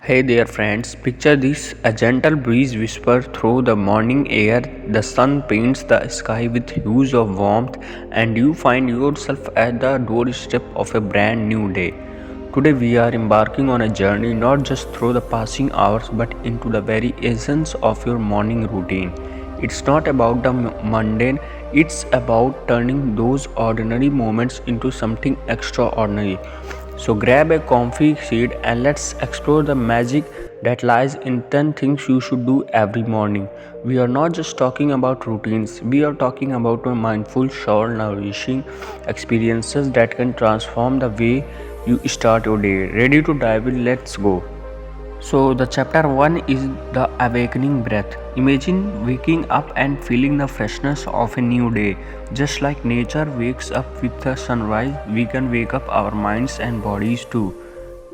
Hey there, friends. Picture this a gentle breeze whispers through the morning air, the sun paints the sky with hues of warmth, and you find yourself at the doorstep of a brand new day. Today, we are embarking on a journey not just through the passing hours but into the very essence of your morning routine. It's not about the mundane, it's about turning those ordinary moments into something extraordinary. So grab a comfy seat and let's explore the magic that lies in 10 things you should do every morning. We are not just talking about routines, we are talking about a mindful, soul nourishing experiences that can transform the way you start your day. Ready to dive in? Let's go. So, the chapter 1 is the awakening breath. Imagine waking up and feeling the freshness of a new day. Just like nature wakes up with the sunrise, we can wake up our minds and bodies too.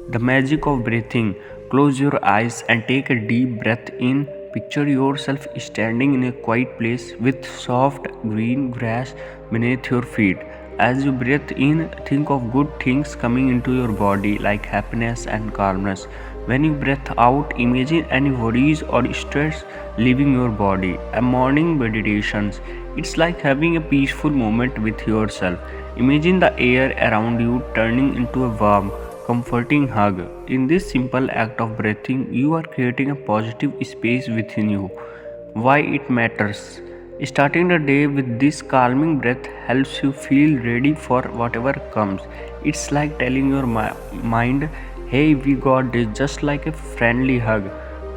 The magic of breathing. Close your eyes and take a deep breath in. Picture yourself standing in a quiet place with soft green grass beneath your feet. As you breathe in, think of good things coming into your body like happiness and calmness. When you breathe out, imagine any worries or stress leaving your body. A morning meditation. It's like having a peaceful moment with yourself. Imagine the air around you turning into a warm, comforting hug. In this simple act of breathing, you are creating a positive space within you. Why it matters? Starting the day with this calming breath helps you feel ready for whatever comes. It's like telling your mind, hey, we got this, just like a friendly hug.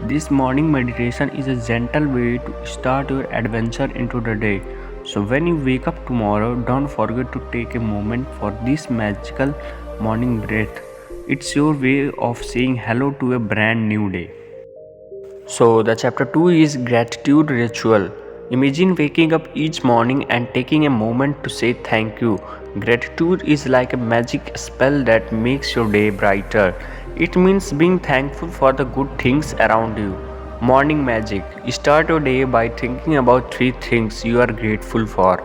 This morning meditation is a gentle way to start your adventure into the day. So, when you wake up tomorrow, don't forget to take a moment for this magical morning breath. It's your way of saying hello to a brand new day. So, the chapter 2 is gratitude ritual. Imagine waking up each morning and taking a moment to say thank you. Gratitude is like a magic spell that makes your day brighter. It means being thankful for the good things around you. Morning magic. Start your day by thinking about 3 things you are grateful for.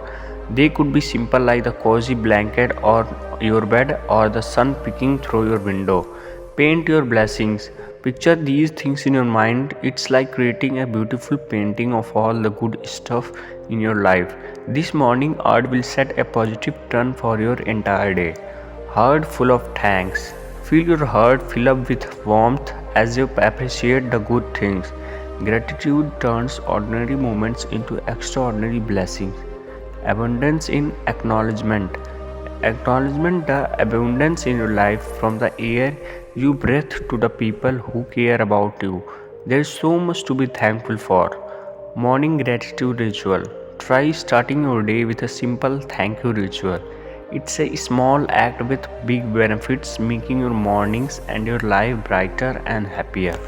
They could be simple like the cozy blanket or your bed or the sun peeking through your window. Paint your blessings. Picture these things in your mind. It's like creating a beautiful painting of all the good stuff in your life. This morning art will set a positive tone for your entire day. Heart full of thanks. Feel your heart fill up with warmth as you appreciate the good things. Gratitude turns ordinary moments into extraordinary blessings. Abundance in acknowledgement. Acknowledgement the abundance in your life from the air you breathe to the people who care about you. There is so much to be thankful for. Morning gratitude ritual. Try starting your day with a simple thank you ritual. It's a small act with big benefits, making your mornings and your life brighter and happier.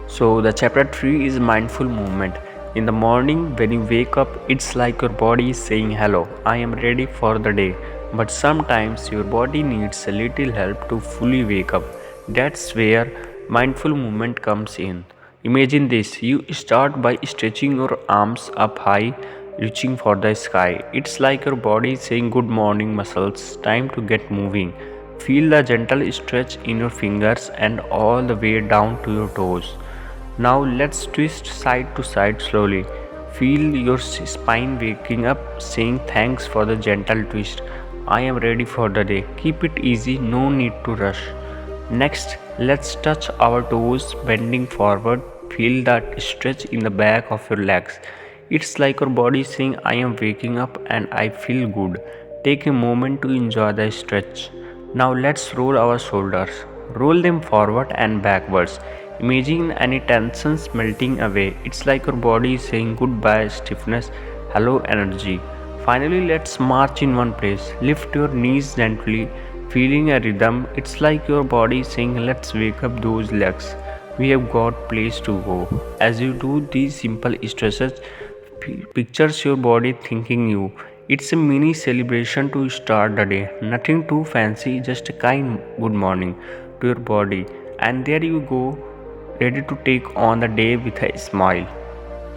So, the chapter 3 is mindful movement. In the morning, when you wake up, it's like your body is saying, hello, I am ready for the day. But sometimes your body needs a little help to fully wake up. That's where mindful movement comes in. Imagine this, you start by stretching your arms up high, reaching for the sky. It's like your body is saying, good morning, muscles, time to get moving. Feel the gentle stretch in your fingers and all the way down to your toes. Now let's twist side to side slowly. Feel your spine waking up, saying thanks for the gentle twist. I am ready for the day. Keep it easy, no need to rush. Next, let's touch our toes, bending forward. Feel that stretch in the back of your legs. It's like your body saying, I am waking up and I feel good. Take a moment to enjoy the stretch. Now let's roll our shoulders. Roll them forward and backwards. Imagine any tensions melting away. It's like your body is saying goodbye stiffness, hello energy. Finally, let's march in one place. Lift your knees gently, feeling a rhythm. It's like your body is saying let's wake up those legs. We have got place to go. As you do these simple stretches, pictures your body thanking you. It's a mini celebration to start the day. Nothing too fancy, just a kind good morning to your body. And there you go, ready to take on the day with a smile.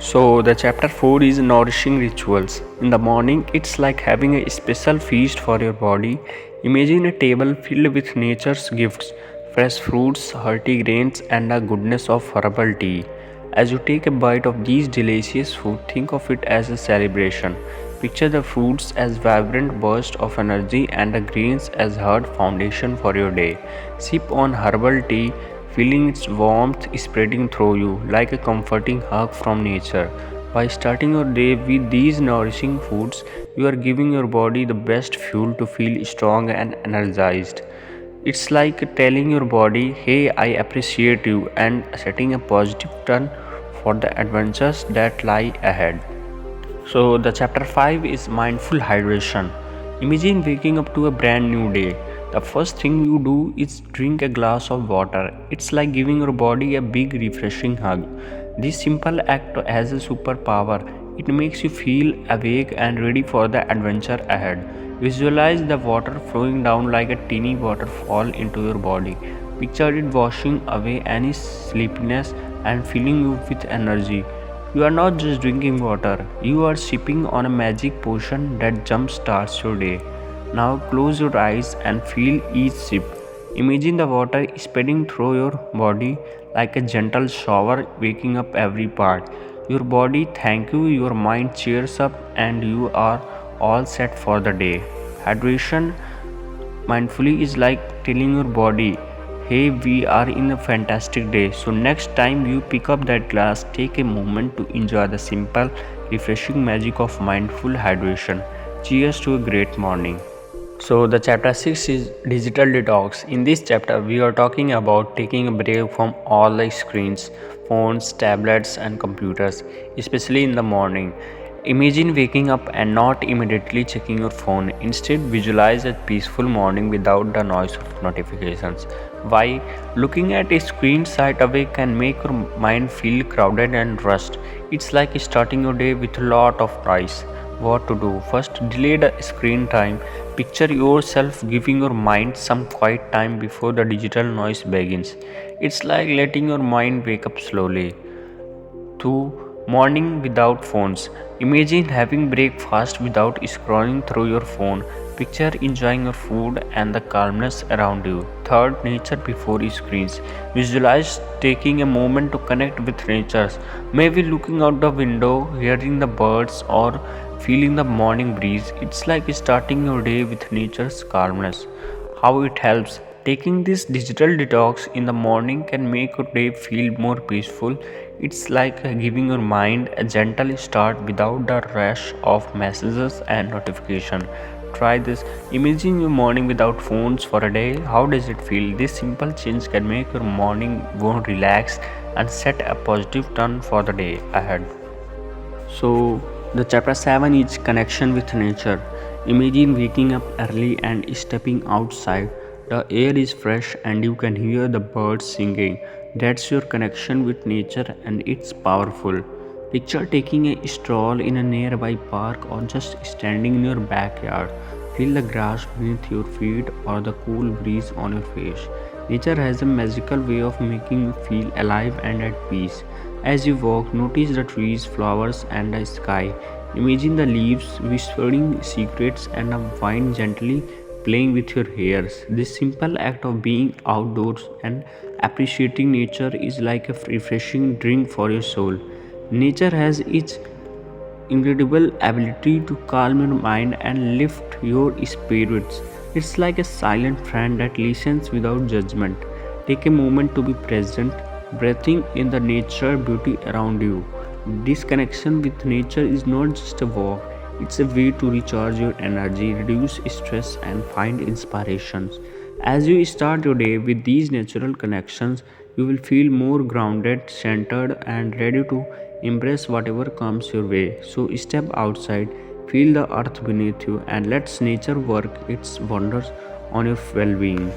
So, the chapter 4 is Nourishing Rituals. In the morning, it's like having a special feast for your body. Imagine a table filled with nature's gifts, fresh fruits, hearty grains, and the goodness of herbal tea. As you take a bite of these delicious food, think of it as a celebration. Picture the fruits as vibrant bursts of energy and the grains as hard foundation for your day. Sip on herbal tea, feeling its warmth spreading through you like a comforting hug from nature. By starting your day with these nourishing foods, you are giving your body the best fuel to feel strong and energized. It's like telling your body, hey, I appreciate you, and setting a positive tone for the adventures that lie ahead. So, the chapter 5 is mindful hydration. Imagine waking up to a brand new day. The first thing you do is drink a glass of water. It's like giving your body a big refreshing hug. This simple act has a superpower. It makes you feel awake and ready for the adventure ahead. Visualize the water flowing down like a teeny waterfall into your body. Picture it washing away any sleepiness and filling you with energy. You are not just drinking water, you are sipping on a magic potion that jump starts your day. Now close your eyes and feel each sip. Imagine the water spreading through your body like a gentle shower, waking up every part. Your body thank you, your mind cheers up, and you are all set for the day. Hydration mindfully is like telling your body, hey, we are in a fantastic day. So, next time you pick up that glass, take a moment to enjoy the simple, refreshing magic of mindful hydration. Cheers to a great morning. So, the chapter 6 is Digital Detox. In this chapter, we are talking about taking a break from all the screens, phones, tablets, and computers, especially in the morning. Imagine waking up and not immediately checking your phone. Instead, visualize a peaceful morning without the noise of notifications. Why? Looking at a screen sight away can make your mind feel crowded and rushed. It's like starting your day with a lot of noise. What to do? First, delay the screen time. Picture yourself giving your mind some quiet time before the digital noise begins. It's like letting your mind wake up slowly. 2. Morning without phones. Imagine having breakfast without scrolling through your phone. Picture enjoying your food and the calmness around you. Third, nature before screens. Visualize taking a moment to connect with nature. Maybe looking out the window, hearing the birds, or feeling the morning breeze. It's like starting your day with nature's calmness. How it helps. Taking this digital detox in the morning can make your day feel more peaceful. It's like giving your mind a gentle start without the rush of messages and notification. Try this. Imagine your morning without phones for a day. How does it feel? This simple change can make your morning more relaxed and set a positive tone for the day ahead. So, the chapter 7 is connection with nature. Imagine waking up early and stepping outside. The air is fresh and you can hear the birds singing. That's your connection with nature and it's powerful. Picture taking a stroll in a nearby park or just standing in your backyard. Feel the grass beneath your feet or the cool breeze on your face. Nature has a magical way of making you feel alive and at peace. As you walk, notice the trees, flowers, and the sky. Imagine the leaves whispering secrets and the wind gently playing with your hairs. This simple act of being outdoors and appreciating nature is like a refreshing drink for your soul. Nature has its incredible ability to calm your mind and lift your spirits. It's like a silent friend that listens without judgment. Take a moment to be present, breathing in the nature beauty around you. This connection with nature is not just a walk, it's a way to recharge your energy, reduce stress, and find inspirations. As you start your day with these natural connections, you will feel more grounded, centered, and ready to embrace whatever comes your way. So, step outside, feel the earth beneath you, and let nature work its wonders on your well being.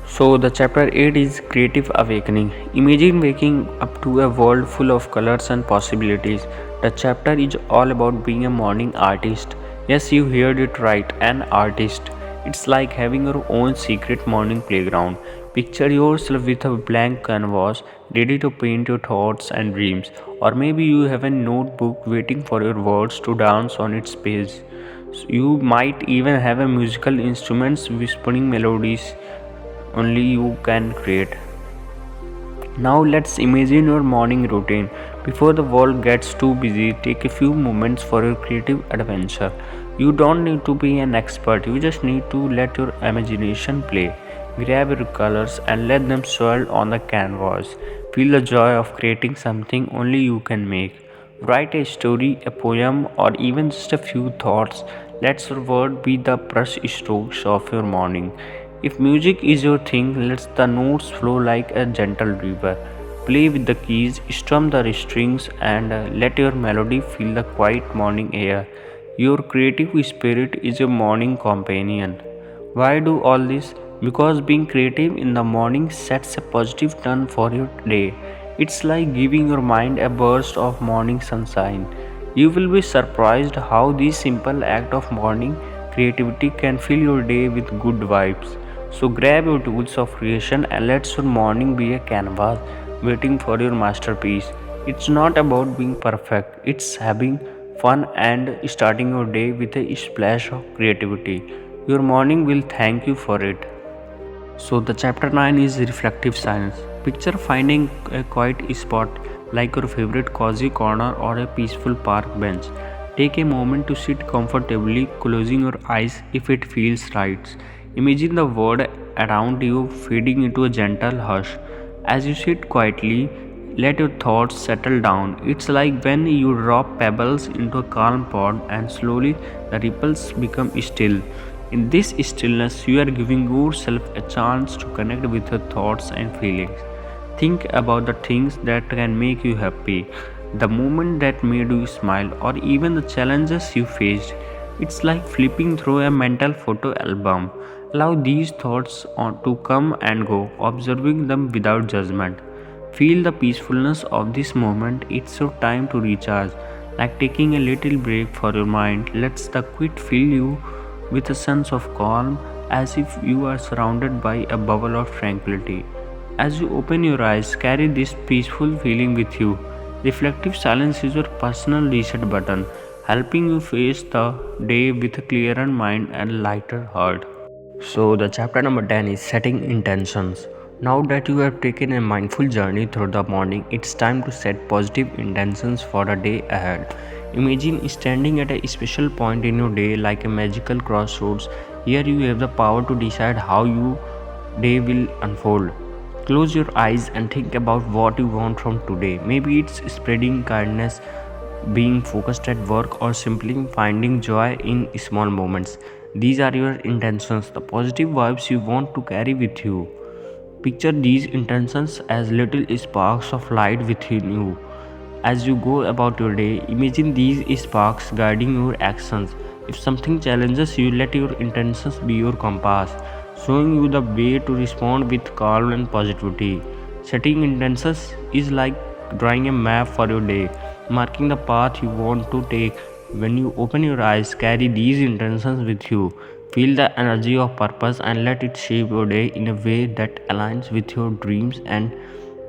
So, the chapter 8 is Creative Awakening. Imagine waking up to a world full of colors and possibilities. The chapter is all about being a morning artist. Yes, you heard it right, an artist. It's like having your own secret morning playground. Picture yourself with a blank canvas, ready to paint your thoughts and dreams. Or maybe you have a notebook waiting for your words to dance on its page. You might even have a musical instruments whispering melodies only you can create. Now let's imagine your morning routine. Before the world gets too busy, take a few moments for your creative adventure. You don't need to be an expert, you just need to let your imagination play. Grab your colors and let them swirl on the canvas. Feel the joy of creating something only you can make. Write a story, a poem, or even just a few thoughts. Let your word be the brush strokes of your morning. If music is your thing, let the notes flow like a gentle river. Play with the keys, strum the strings, and let your melody fill the quiet morning air. Your creative spirit is your morning companion. Why do all this? Because being creative in the morning sets a positive tone for your day. It's like giving your mind a burst of morning sunshine. You will be surprised how this simple act of morning creativity can fill your day with good vibes. So grab your tools of creation and let your morning be a canvas waiting for your masterpiece. It's not about being perfect, it's having fun and starting your day with a splash of creativity. Your morning will thank you for it. So the chapter 9 is reflective silence. Picture finding a quiet spot like your favorite cozy corner or a peaceful park bench. Take a moment to sit comfortably, closing your eyes if it feels right. Imagine the world around you fading into a gentle hush. As you sit quietly, let your thoughts settle down. It's like when you drop pebbles into a calm pond and slowly the ripples become still. In this stillness, you are giving yourself a chance to connect with your thoughts and feelings. Think about the things that can make you happy, the moment that made you smile, or even the challenges you faced. It's like flipping through a mental photo album. Allow these thoughts to come and go, observing them without judgment. Feel the peacefulness of this moment. It's your time to recharge, like taking a little break for your mind. Let's the quit fill you with a sense of calm, as if you are surrounded by a bubble of tranquility. As you open your eyes, carry this peaceful feeling with you. Reflective silence is your personal reset button, helping you face the day with a clearer mind and lighter heart. So, the chapter number 10 is setting intentions. Now that you have taken a mindful journey through the morning, it's time to set positive intentions for the day ahead. Imagine standing at a special point in your day like a magical crossroads. Here you have the power to decide how your day will unfold. Close your eyes and think about what you want from today. Maybe it's spreading kindness, being focused at work, or simply finding joy in small moments. These are your intentions, the positive vibes you want to carry with you. Picture these intentions as little sparks of light within you. As you go about your day, imagine these sparks guiding your actions. If something challenges you, let your intentions be your compass, showing you the way to respond with calm and positivity. Setting intentions is like drawing a map for your day, marking the path you want to take. When you open your eyes, carry these intentions with you. Feel the energy of purpose and let it shape your day in a way that aligns with your dreams and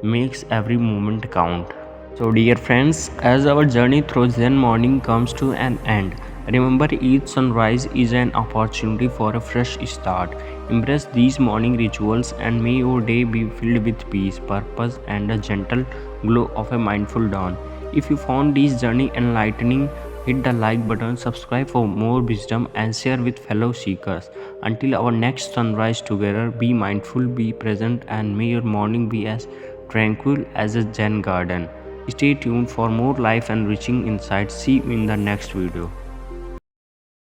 makes every moment count. So, dear friends, as our journey through Zen morning comes to an end, remember each sunrise is an opportunity for a fresh start. Embrace these morning rituals and may your day be filled with peace, purpose, and a gentle glow of a mindful dawn. If you found this journey enlightening, hit the like button, subscribe for more wisdom, and share with fellow seekers. Until our next sunrise together, be mindful, be present, and may your morning be as tranquil as a Zen garden. Stay tuned for more life enriching insights. See you in the next video.